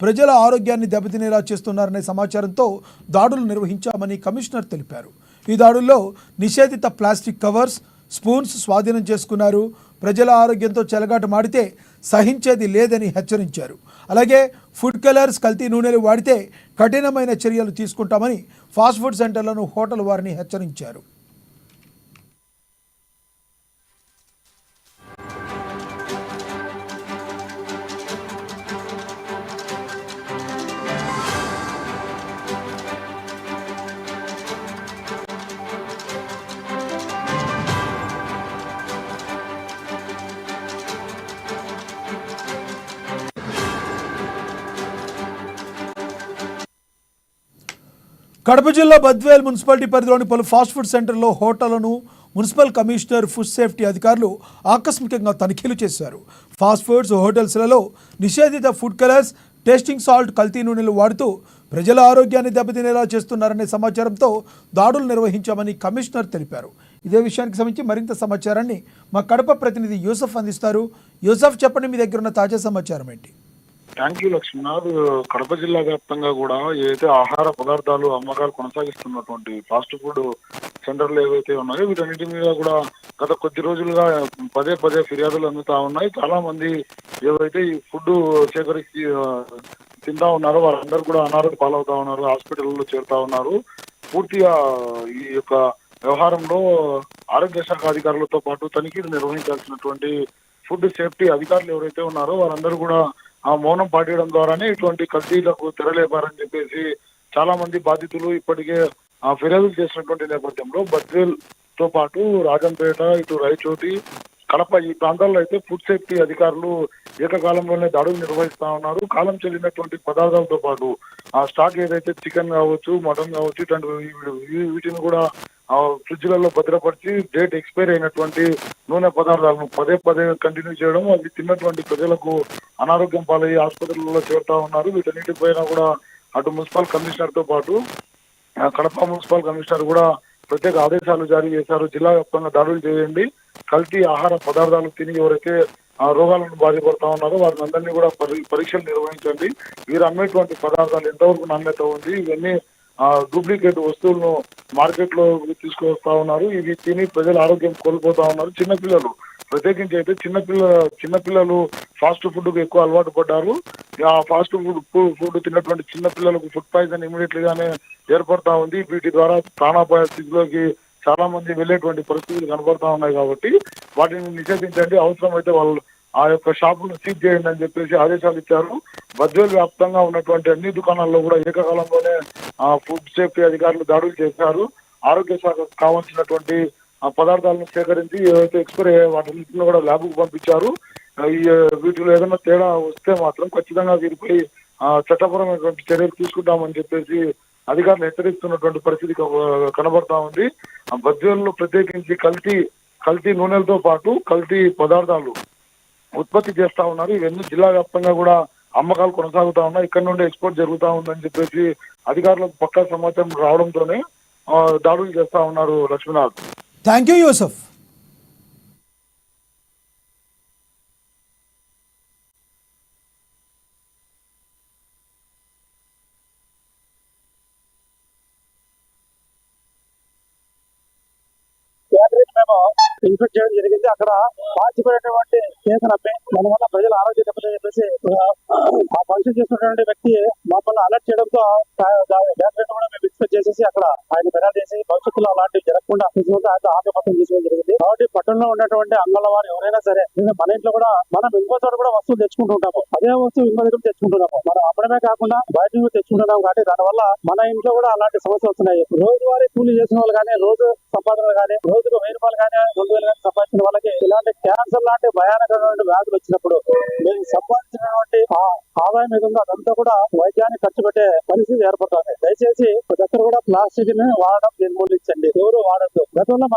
ప్రజల ఆరోగ్యాన్ని దెబ్బతినేలా చేస్తున్నారనే సమాచారంతో దాడులు నిర్వహించామని కమిషనర్ తెలిపారు. ఈ దాడుల్లో నిషేధిత ప్లాస్టిక్ కవర్స్, స్పూన్స్ స్వాధీనం చేసుకున్నారు. ప్రజల ఆరోగ్యంతో చెలగాటమాడితే సహించేది లేదని హెచ్చరించారు. అలాగే ఫుడ్ కలర్స్, కల్తీ నూనెలు వాడితే కఠినమైన చర్యలు తీసుకుంటామని ఫాస్ట్ ఫుడ్ సెంటర్లను, హోటల్ వారిని హెచ్చరించారు. కడప జిల్లా బద్వేల్ మున్సిపాలిటీ పరిధిలోని పలు ఫాస్ట్ ఫుడ్ సెంటర్లో, హోటళ్లను మున్సిపల్ కమిషనర్, ఫుడ్ సేఫ్టీ అధికారులు ఆకస్మికంగా తనిఖీలు చేశారు. ఫాస్ట్ ఫుడ్స్, హోటల్స్లలో నిషేధిత ఫుడ్ కలర్స్, టేస్టింగ్ సాల్ట్, కల్తీ నూనెలు వాడుతూ ప్రజల ఆరోగ్యాన్ని దెబ్బతినేలా చేస్తున్నారనే సమాచారంతో దాడులు నిర్వహించామని కమిషనర్ తెలిపారు. ఇదే విషయానికి సంబంధించి మరింత సమాచారాన్ని మా కడప ప్రతినిధి యూసఫ్ అందిస్తారు. యూసఫ్, చెప్పండి, మీ దగ్గర ఉన్న తాజా సమాచారం ఏంటి? Thank you Lakshminath. కడప జిల్లా వ్యాప్తంగా కూడా ఏదైతే ఆహార పదార్థాలు అమ్మకాలు కొనసాగిస్తున్నటువంటి ఫాస్ట్ ఫుడ్ సెంటర్లు ఏవైతే ఉన్నాయో వీటన్నిటి మీద కూడా గత కొద్ది రోజులుగా పదే పదే ఫిర్యాదులు అందుతా ఉన్నాయి. చాలా మంది ఏవైతే ఈ ఫుడ్ సేకరించి తింటా ఉన్నారో వారందరూ కూడా అనారోగ్య పాలవుతా ఉన్నారు, హాస్పిటల్లో చేరుతా ఉన్నారు. పూర్తిగా ఈ యొక్క వ్యవహారంలో ఆరోగ్య శాఖ అధికారులతో పాటు తనిఖీలు నిర్వహించాల్సినటువంటి ఫుడ్ సేఫ్టీ అధికారులు ఎవరైతే ఉన్నారో వారందరూ కూడా ఆ మౌనం పాటియడం ద్వారానే ఇటువంటి కల్తీలకు తెరలేపారని చెప్పేసి చాలా మంది బాధితులు ఇప్పటికే ఫిర్యాదులు చేసినటువంటి నేపథ్యంలో బద్వేల్ తో పాటు రాజంపేట, ఇటు రాయచోటి, కడప ఈ ప్రాంతాల్లో అయితే ఫుడ్ సేఫ్టీ అధికారులు ఏకకాలంలోనే దాడులు నిర్వహిస్తా ఉన్నారు. కాలం చెల్లినటువంటి పదార్థాలతో పాటు ఆ స్టాక్ ఏదైతే చికెన్ కావచ్చు, మటన్ కావచ్చు, ఇటువంటి వీటిని కూడా ఫ్రిడ్జ్లలో భద్రపరిచి డేట్ ఎక్స్పైర్ అయినటువంటి నూనె పదార్థాలను పదే పదే కంటిన్యూ చేయడం, అవి తిన్నటువంటి ప్రజలకు అనారోగ్యం పాలయ్యి ఆసుపత్రులలో చేరుతా ఉన్నారు. వీటన్నిటిపైన కూడా అటు మున్సిపల్ కమిషనర్ తో పాటు కడప మున్సిపల్ కమిషనర్ కూడా ప్రత్యేక ఆదేశాలు జారీ చేశారు. జిల్లా వ్యాప్తంగా దాడులు చేయండి, కల్తీ ఆహార పదార్థాలు తిని ఎవరైతే రోగాలను బాధపడతా ఉన్నారో వారిని అందరినీ కూడా పరీక్షలు నిర్వహించండి. వీరు అమ్మేటువంటి పదార్థాలు ఎంతవరకు నాణ్యత ఉంది, ఇవన్నీ డూప్లికేట్ వస్తువులను మార్కెట్ లో తీసుకువస్తా ఉన్నారు. ఇవి తిని ప్రజల ఆరోగ్యం కోల్పోతా ఉన్నారు. చిన్నపిల్లలు ప్రత్యేకించి అయితే చిన్నపిల్లలు ఫాస్ట్ ఫుడ్ కు ఎక్కువ అలవాటు పడ్డారు. ఆ ఫాస్ట్ ఫుడ్ తిన్నటువంటి చిన్నపిల్లలకు ఫుడ్ పాయిజన్ ఇమీడియట్లీ గానే ఏర్పడతా ఉంది. వీటి ద్వారా ప్రాణాపాయ స్థితిలోకి చాలా మంది వెళ్లేటువంటి పరిస్థితులు కనబడతా ఉన్నాయి. కాబట్టి వాటిని నిషేధించండి, అవసరమైతే వాళ్ళు ఆ యొక్క షాపును సీజ్ చేయండి అని చెప్పేసి ఆదేశాలు ఇచ్చారు. బద్వేల్ వ్యాప్తంగా ఉన్నటువంటి అన్ని దుకాణాల్లో కూడా ఏకకాలంలోనే ఫుడ్ సేఫ్టీ అధికారులు దాడులు చేశారు. ఆరోగ్య శాఖకు కావాల్సినటువంటి పదార్థాలను సేకరించి ఏవైతే ఎక్స్పైర్ అయ్యే వాటిని కూడా ల్యాబ్కు పంపించారు. వీటిలో ఏదైనా తేడా వస్తే మాత్రం ఖచ్చితంగా వీరిపై చట్టపరమైనటువంటి చర్యలు తీసుకుంటామని చెప్పేసి అధికారులు హెచ్చరిస్తున్నటువంటి పరిస్థితి కనబడతా ఉంది. బద్వేల్లో ప్రత్యేకించి కల్తీ నూనెలతో పాటు కల్తీ పదార్థాలు ఉత్పత్తి చేస్తా ఉన్నారు. ఇవన్నీ జిల్లా వ్యాప్తంగా కూడా అమ్మకాలు కొనసాగుతా ఉన్నాయి. ఇక్కడ నుండి ఎక్స్పోర్ట్ జరుగుతా ఉందని చెప్పేసి అధికారులకు పక్కా సమాచారం రావడంతోనే దాడులు చేస్తా ఉన్నారు. Lakshminath, thank you Yusuf. Infect చేయడం జరిగింది. అక్కడ పాల్చిపోయినటువంటి కేసులు నమ్మి దానివల్ల ప్రజల ఆరోగ్య దెబ్బతిని చెప్పేసి ఆ ఫంక్షన్ చేస్తున్నటువంటి వ్యక్తి మమ్మల్ని అలర్ట్ చేయడంతో కూడా మేము ఎక్స్పెక్ట్ చేసేసి అక్కడ ఆయన పెరాలు చేసి భవిష్యత్తులో అలాంటివి జరగకుండా ఆకపత్రం చేసుకోవడం జరిగింది. కాబట్టి పట్టణంలో ఉన్నటువంటి అంగన్వారు ఎవరైనా సరే మన ఇంట్లో కూడా మనం ఇంకో చోట కూడా వస్తువులు తెచ్చుకుంటూ ఉంటాము. అదే వస్తువు ఇంకో దగ్గర తెచ్చుకుంటున్నాము. మనం అమ్మడమే కాకుండా బయట నుంచి తెచ్చుకుంటున్నాము. కాబట్టి దానివల్ల మన ఇంట్లో కూడా అలాంటి సమస్యలు వస్తున్నాయి. రోజువారీ కూలీ చేసిన వాళ్ళు కానీ, రోజు సంపాదనలు కానీ, రోజుకు 1000 రూపాయలు కానీ 2000 కానీ సంపాదించిన వాళ్ళకి ఇలాంటి క్యాన్సర్ లాంటి భయానకరమైన వ్యాధులు వచ్చినప్పుడు మేము సంపాదించినటువంటి ఆదాయం ఏదో అదంతా కూడా వైద్యానికి ఖర్చు పెట్టే పరిస్థితి ఏర్పడుతుంది. దయచేసి ప్రతి ఒక్కరు కూడా ప్లాస్టిక్ ని వాడడం నిర్మూలించండి, ఎవరు వాడద్దు. గతంలో